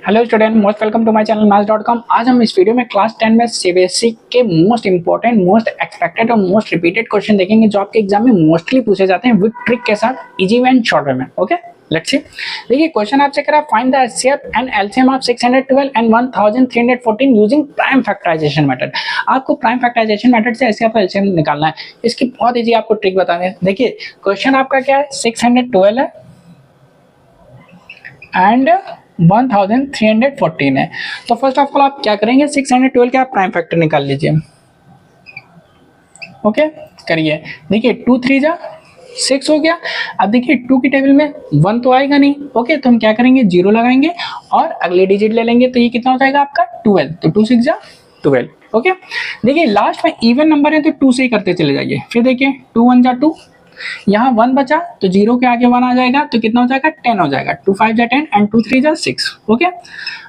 Hello student, most welcome to my channel maths.com। आज हम इस वीडियो में क्लास 10 में सीबीएसई के मोस्ट इंपॉर्टेंट, मोस्ट एक्सपेक्टेड और मोस्ट रिपीटेड क्वेश्चन देखेंगे जो आपके एग्जाम में मोस्टली पूछे जाते हैं विद ट्रिक के साथ, easy way and short way में। Okay, let's see. देखिए क्वेश्चन आपसे करा find the HCF and LCM of 612 and 1314 using prime factorisation method. आपको प्राइम फैक्टराइजेशन मेथड से एचसीएफ और एलसीएम निकालना है। इसकी बहुत इजी आपको ट्रिक बताने हैं। देखिए क्वेश्चन आपका क्या है, 612 है एंड 1314 है। तो फर्स्ट ऑफ ऑल आप क्या करेंगे, 612 के आप प्राइम फैक्टर निकाल लीजिए। ओके करिए। देखिए 2 3 जा 6 हो गया। अब देखिए 2 की टेबल में 1 तो आएगा नहीं। ओके तो हम क्या करेंगे, 0 लगाएंगे और अगले डिजिट ले लेंगे। तो ये कितना हो जाएगा आपका 12। तो 2 6 जा 12। ओके देखिए लास्ट में इवन नंबर है तो 2 से ही करते चले जाइए। फिर देखिए 2 1 जा 2, यहाँ 1 बचा तो 0 के आगे 1 आ जाएगा तो कितना हो जाएगा 10 हो जाएगा। 2 5 जा 10 एंड 2 3 जा 6। ओके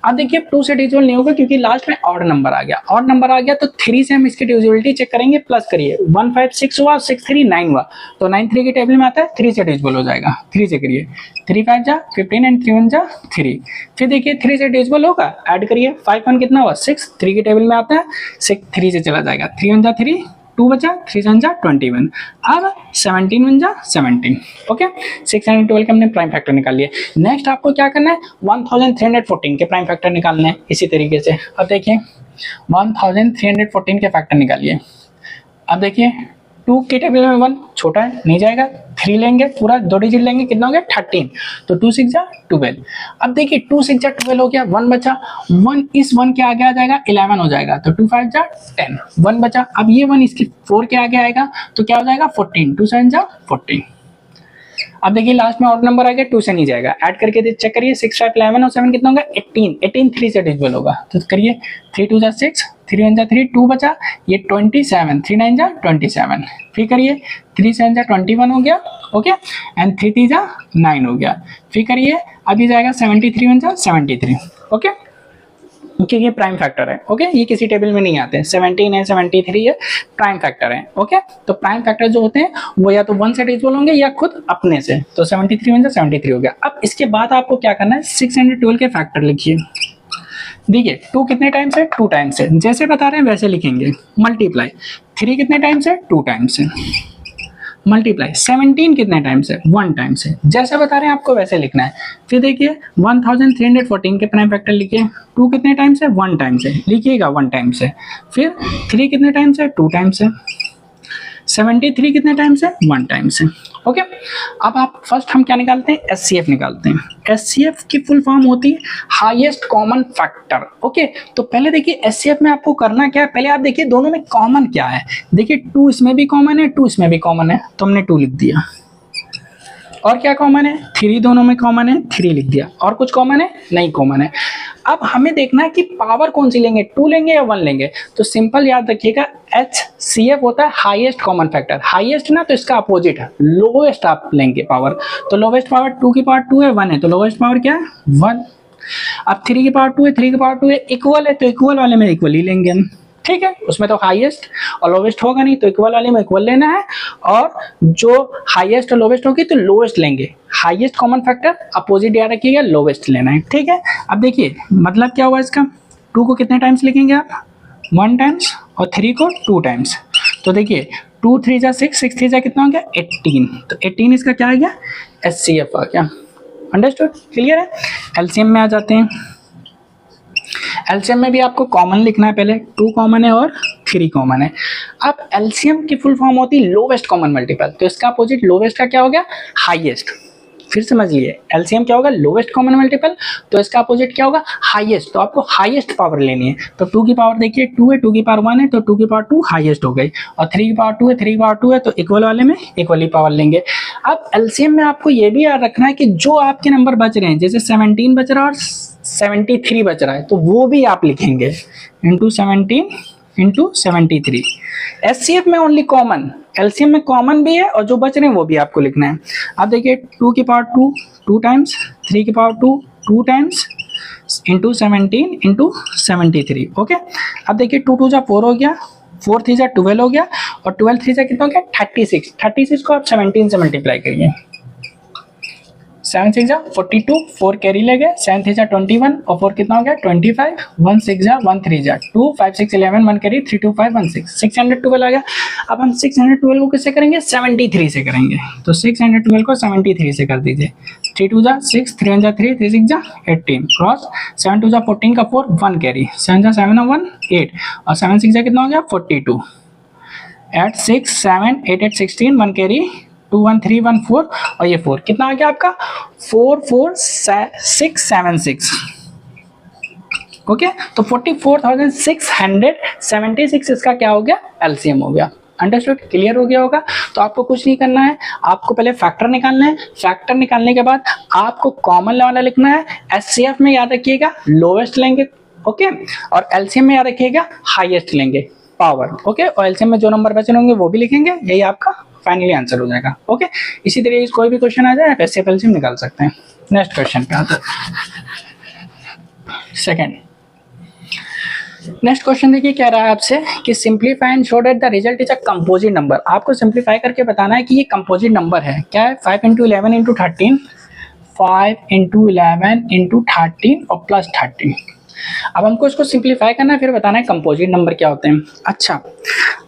अब देखिए 2 से डिविजिबल नहीं होगा क्योंकि लास्ट में ऑड नंबर आ गया। ऑड नंबर आ गया तो 3 से हम इसकी डिविजिबिलिटी चेक करेंगे। प्लस करिए 1 5 6 हुआ, 6 3 9 हुआ तो 9 3 की टेबल में आता है 3 से डिविजिबल हो जाएगा। 3 से करिए 3 5 जा 15 एंड 3 1 जा 3। फिर देखिए 3 से डिविजिबल होगा, ऐड करिए 5 1 कितना हुआ 6, 3 की टेबल में आता है 6, 3 से चला जाएगा। 3 1 जा 3, 2 बचा, 3 7 जा 21। अब 17 1 जा 17। ओके 612 के हमने प्राइम फैक्टर निकाल लिए। नेक्स्ट आपको क्या करना है, 1314 के प्राइम फैक्टर निकालने हैं इसी तरीके से। अब देखिए 1314 के फैक्टर निकालिए। अब देखिए 2 की टेबल में 1 छोटा है नहीं जाएगा, 3 लेंगे पूरा 2 डिजिट लेंगे, कितना हो गया 13। तो 2 6 जा 12। अब देखिए 2 6 जा 12 हो गया, 1 बचा, 1 इस 1 के आगे आ जाएगा 11 हो जाएगा। तो 2 5 जा 10, 1 बचा। अब ये 1 इसकी 4 के आगे आएगा तो क्या हो जाएगा 14। 2 7 जा 14। अब देखिए लास्ट में और नंबर आ गया, 2 से नहीं जाएगा, ऐड करके चेक करिए 6 5 11 और 7 कितना होगा 18। 18 3 से डिविजिबल होगा तो करिए 3 2 जा 6, 3 1 जा 3, 2 बचा, ये 27, 3 9 जा 27। फिर करिए 3 7 जा 21 हो गया। ओके एंड 3 3 जा 9 हो गया। फिर करिए अभी जाएगा 73 1 जा 73। ओके क्योंकि ये प्राइम फैक्टर है। ओके ये किसी टेबल में नहीं आते हैं, 17 है 73 है, प्राइम फैक्टर है। ओके तो प्राइम फैक्टर जो होते हैं वो या तो 1 से डिविजिबल होंगे या खुद अपने से। तो 73 1 जा 73 हो गया। अब इसके बाद आपको क्या करना है, 612 के फैक्टर लिखिए। देखिए 2 कितने टाइम्स है, 2 टाइम्स है, जैसे बता रहे हैं वैसे लिखेंगे। मल्टीप्लाई 3 कितने टाइम्स है, 2 टाइम्स है। मल्टीप्लाई 17 कितने टाइम्स है, 1 टाइम्स है, जैसे बता रहे हैं आपको वैसे लिखना है। फिर देखिए 1314 के प्राइम फैक्टर लिखिए। 2 कितने टाइम्स है, 1 टाइम्स है, लिखिएगा 1 टाइम्स है। फिर 3 कितने टाइम्स है, 2 टाइम्स है। 73 कितने टाइम्स है, 1 टाइम्स है। ओके अब आप फर्स्ट हम क्या निकालते हैं, एचसीएफ निकालते हैं। एचसीएफ की फुल फॉर्म होती है हाईएस्ट कॉमन फैक्टर। ओके तो पहले देखिए एचसीएफ में आपको करना क्या है, पहले आप देखिए दोनों में कॉमन क्या है। देखिए 2 इसमें भी कॉमन है, 2 इसमें भी कॉमन है तो हमने 2 लिख दिया। और क्या कॉमन है, 3 दोनों में कॉमन है, 3 लिख दिया। और कुछ कॉमन है, नहीं कॉमन है। अब हमें देखना है कि पावर कौन सी लेंगे, 2 लेंगे या 1 लेंगे। तो सिंपल याद रखिएगा HCF होता है हाईएस्ट कॉमन फैक्टर। हाईएस्ट ना तो इसका अपोजिट है लोएस्ट आप लेंगे पावर। तो लोएस्ट पावर 2 की पावर 2 है, 1 है तो लोएस्ट पावर क्या है 1। अब 3 की पावर 2 है, 3 की पावर 2 है, इक्वल है तो इक्वल वाले में इक्वल ही लेंगे हम। ठीक है उसमें तो हाईएस्ट और लोवेस्ट होगा नहीं तो इक्वल वाले में इक्वल लेना है। और जो हाईएस्ट और लोवेस्ट होगी तो लोवेस्ट लेंगे। हाईएस्ट कॉमन फैक्टर अपोजिट याद रखिएगा, लोवेस्ट लेना है। ठीक है अब देखिए मतलब क्या हुआ इसका, 2 को कितने टाइम्स लिखेंगे आप, 1 टाइम्स, और 3 को 2 टाइम्स। तो देखिए 2 3 जा 6, 6 3 जा कितना हो गया 18। तो 18 इसका क्या आ गया, एचसीएफ आ गया। अंडरस्टूड, क्लियर है। एलसीएम में आ जाते हैं। एलसीएम में भी आपको कॉमन लिखना है, पहले 2 कॉमन है और 3 कॉमन है। अब एलसीएम की फुल फॉर्म होती है लोवेस्ट कॉमन मल्टीपल। तो इसका अपोजिट लोवेस्ट का क्या हो गया, हाईएस्ट। फिर समझिए एलसीएम क्या होगा, लोवेस्ट कॉमन मल्टीपल, तो इसका अपोजिट क्या होगा हाईएस्ट। तो आपको हाईएस्ट पावर लेनी है। तो 2 की पावर देखिए 2 है, 2 की पावर 1 है तो 2 की पावर 2 हाईएस्ट हो गई। और 3 की पावर 2 है, 3 की पावर 2 है तो इक्वल वाले में इक्वली पावर लेंगे। अब एलसीएम में आपको ये भी याद रखना है कि जो आपके नंबर बच रहे हैं, जैसे 17 बच रहा है और 73 बच रहा है तो वो भी आप लिखेंगे इंटू 17 इंटू 73। एचसीएफ में ओनली कॉमन, एलसीएम में कॉमन भी है और जो बच रहे हैं वो भी आपको लिखना है। अब देखिए 2 की पावर 2 2 टाइम्स, 3 की power 2 2 times into 17 into 73। Okay अब देखिए 2 2 जा 4 हो गया, 4 3 जा 12 हो गया और 12 3 जा कितना हो गया 36। 36 को आप 17 से मल्टीप्लाई करिए। 7 6 जा 42, 4 कैरी ले गए, 7 3 जा 21 और 4 कितना हो गया 25, 1 6 जा 1 3 जा 2, 5 6 11, 1 कैरी 3 2 5 1 6, 612 आ गया। अब हम 612 को किससे करेंगे 73 से करेंगे, तो 612 को 73 से कर दीजिए। 3 2 जा 6, 3 1 जा 3, 3 6 जा 18 क्रॉस 7 2 जा 14 का 4, 1 कैरी 7 जा 7 1 8 और 7 6 जा कितना हो गया 42, 8 6 7 8 8 16, 1 कैरी 2 1 3 1 4 और ये 4 कितना आ गया आपका 4 4 6 7 6। ओके, तो 44,676 इसका क्या हो गया एलसीएम हो गया। अंडरस्टूड, क्लियर हो गया होगा। तो आपको कुछ नहीं करना है, आपको पहले फैक्टर निकालना है, फैक्टर निकालने के बाद आपको कॉमन वाला लिखना है। एचसीएफ में याद रखिएगा लोवेस्ट लेंगे, ओके, और एलसीएम में याद रखिएगा हाईएस्ट लेंगे पावर, ओके, और एलसीएम में जो नंबर बचे होंगे वो भी लिखेंगे, यही आपका फाइनली आंसर हो जाएगा। ओके, इसी तरीके से कोई भी क्वेश्चन आ जाए आप एचसीएफ एलसीएम निकाल सकते हैं। नेक्स्ट क्वेश्चन पे आते हैं। सेकंड नेक्स्ट क्वेश्चन देखिए, कह रहा है आपसे कि simplify and show that the result is a composite number. आपको सिंप्लीफाई करके बताना है कि ये कंपोजिट नंबर है। क्या है 5 × 11 × 13, 5 × 11 × 13 और प्लस 13। अब हमको इसको सिंप्लीफाई करना है, फिर बताना है कंपोजिट नंबर क्या होते हैं। अच्छा,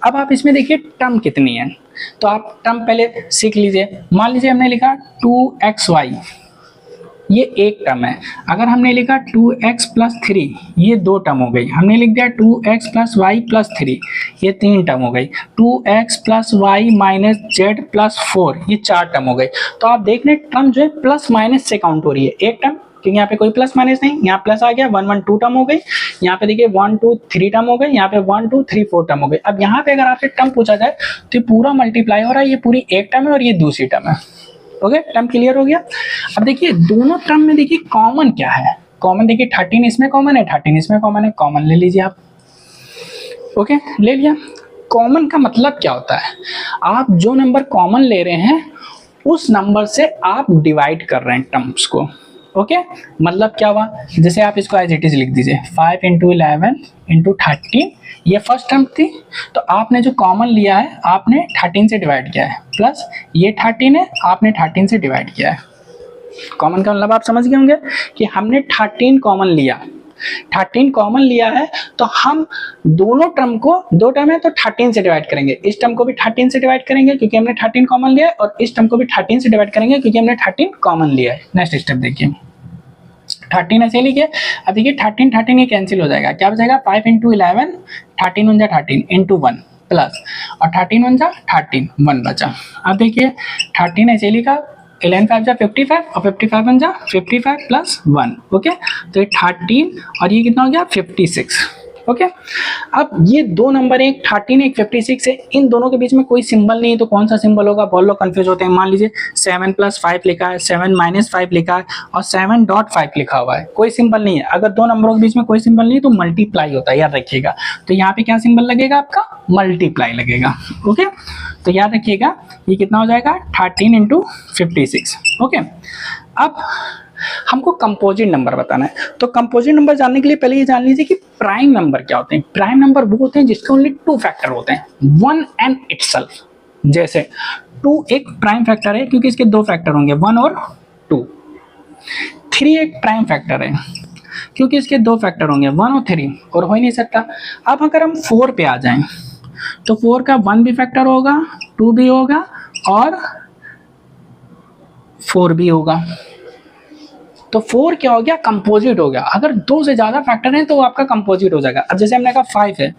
अब आप इसमें देखिए टर्म कितनी है, तो आप टर्म पहले सीख लीजिए। मान लीजिए हमने लिखा 2xy, ये एक टर्म है। अगर हमने लिखा 2x + 3, ये दो टर्म हो गई। हमने लिख दिया 2x + y + 3, ये तीन टर्म हो गई। 2x + y - z + 4, ये चार टर्म हो गई। तो आप देख रहे टर्म जो है प्लस माइनस से काउंट हो रही है। एक टर्म, क्योंकि यहाँ पे कोई प्लस माइनस नहीं, यहाँ प्लस आ गया, 1 1 2 टर्म हो गई। यहाँ पे देखिए 1 2 3 टर्म हो गई, यहाँ पे 1 2 3 4 टर्म हो गई। अब यहाँ पे अगर आपसे टर्म पूछा जाए तो ये पूरा मल्टीप्लाई हो रहा है, ये पूरी एक टर्म है और ये दूसरी टर्म है। ओके, टर्म क्लियर हो गया। अब देखिए दोनों टर्म में देखिए कॉमन क्या है। कॉमन देखिए 13 इसमें कॉमन है, 13 इसमें कॉमन है, कॉमन ले लीजिए आप। ओके, ले लिया। कॉमन का मतलब क्या होता है, आप जो नंबर कॉमन ले रहे हैं उस नंबर से आप डिवाइड कर रहे हैं टर्म्स को। ओके, मतलब क्या हुआ, जैसे आप इसको एज इट इज लिख दीजिए 5 × 11 × 13, ये फर्स्ट टर्म थी, तो आपने जो कॉमन लिया है आपने 13 से डिवाइड किया है, प्लस ये 13 है, आपने 13 से डिवाइड किया है। कॉमन का मतलब आप समझ गए होंगे कि हमने 13 कॉमन लिया, 13 कॉमन लिया है, तो हम दोनों टर्म को, दो टर्म है तो 13 से डिवाइड करेंगे। इस टर्म को भी 13 से डिवाइड करेंगे क्योंकि हमने 13 कॉमन लिया है, और इस टर्म को भी 13 से डिवाइड करेंगे क्योंकि हमने 13 कॉमन लिया है। नेक्स्ट स्टेप देखिए, 13 ऐसे लिखिए। अब देखिए 13 13 ये कैंसिल हो जाएगा, क्या बचेगा 5 × 11, 13 1 जा 13 × 1 प्लस, और 13 1 जा 13, 1 बचा। अब देखिए 13 ऐसे लिखा, 11 5 जा 55 और 55 1 जा 55 + 1। ओके, तो ये 13 और ये कितना हो गया 56। ओके, अब ये दो नंबर, एक 13 एक 56 है, इन दोनों के बीच में कोई सिंबल नहीं है, तो कौन सा सिंबल होगा, बहुत लोग कंफ्यूज होते हैं। मान लीजिए 7 + 5 लिखा है, 7 - 5 लिखा है और 7.5 लिखा हुआ है, कोई सिंबल नहीं है। अगर दो नंबरों के बीच में कोई सिंबल नहीं है तो मल्टीप्लाई होता है, याद रखिएगा। तो यहाँ पे क्या सिंबल लगेगा आपका, मल्टीप्लाई लगेगा। ओके, तो याद रखिएगा ये कितना हो जाएगा 13 × 56। ओके, अब हमको कंपोजिट नंबर बताना है, तो कंपोजिट नंबर जानने के लिए पहले ये जान लीजिए कि प्राइम नंबर क्या होते हैं। प्राइम नंबर वो होते हैं जिसके ओनली 2 फैक्टर होते हैं, 1 एंड इटसेल्फ। जैसे 2 एक प्राइम फैक्टर है क्योंकि इसके 2 फैक्टर होंगे, 1 और 2। 3 एक प्राइम फैक्टर है क्योंकि इसके 2 फैक्टर होंगे, 1 और 3, और हो ही नहीं सकता। अब अगर हम 4 पे आ जाएं तो 4 का 1 भी फैक्टर होगा, 2 भी होगा और 4 भी होगा। तो 4 क्या हो गया, कंपोजिट हो गया। अगर 2 से ज्यादा फैक्टर हैं तो वो आपका कंपोजिट हो जाएगा। अब जैसे हमने कहा 5 है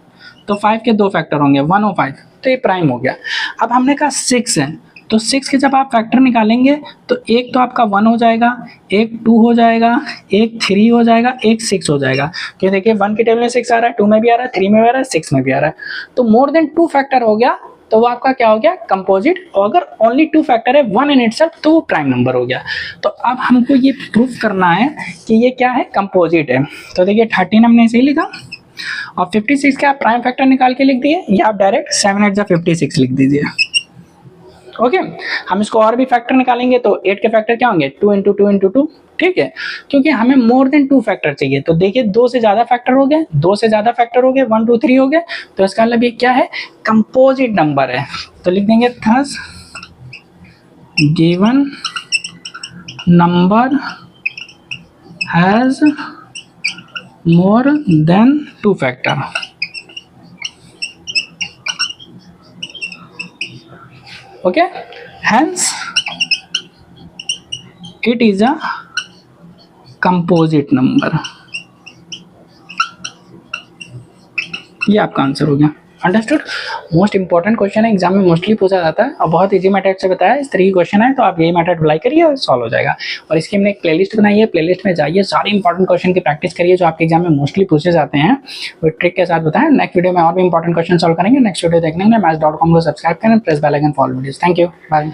तो 5 के 2 फैक्टर होंगे, 1 और 5, तो ये प्राइम हो गया। अब हमने कहा 6 है, तो 6 के जब आप फैक्टर निकालेंगे तो एक तो आपका 1 हो जाएगा, एक 2 हो जाएगा, एक 3 हो जाएगा, एक 6 हो जाएगा। क्योंकि देखिए 1 के टेबल में 6 आ रहा है, 2 में भी आ रहा है, 3 में भी आ रहा है, 6 में भी आ रहा है, तो मोर देन 2 फैक्टर हो गया, तो वो आपका क्या हो गया, कंपोजिट। और अगर ओनली 2 फैक्टर है, 1 इन इटसेल्फ, तो वो प्राइम नंबर हो गया। तो अब हमको ये प्रूफ करना है कि ये क्या है, कंपोजिट है। तो देखिए 13 हमने ऐसे ही लिखा और 56 का आप प्राइम फैक्टर निकाल के लिख दिए, या आप डायरेक्ट 7 8 जा 56 लिख दीजिए। ओके, हम इसको और भी फैक्टर निकालेंगे तो 8 के फैक्टर क्या होंगे, 2 × 2 × 2, ठीक है, क्योंकि हमें मोर देन 2 फैक्टर चाहिए। तो देखिए 2 से ज्यादा फैक्टर हो गए, 2 से ज्यादा फैक्टर हो गए, 1 2 3 हो गए, तो इसका मतलब ये क्या है, कंपोजिट नंबर है। तो लिख देंगे thus given number has more than 2 factor. Okay, hence it is a composite number. ये आपका आंसर हो गया। अंडरस्टूड। मोस्ट इंपॉर्टेंट क्वेश्चन है, एग्जाम में मोस्टली पूछा जाता है और बहुत इजी मेथड से बताया। इस तरह की क्वेश्चन है तो आप यही मेथड अप्लाई करिए और सॉल्व हो जाएगा। और इसकी हमने एक प्लेलिस्ट बनाई है, प्लेलिस्ट में जाइए, सारे इंपॉर्टेंट क्वेश्चन की प्रैक्टिस करिए जो आपके एग्जाम में मोस्टली पूछे जाते हैं, वो ट्रिक के साथ बताएं। नेक्स्ट वीडियो में और भी इंपॉर्टेंट क्वेश्चन सॉल्व करेंगे। नेक्स्ट वीडियो देखने के लिए maths.com को सब्सक्राइब करें, press bell icon for videos. Thank you, bye.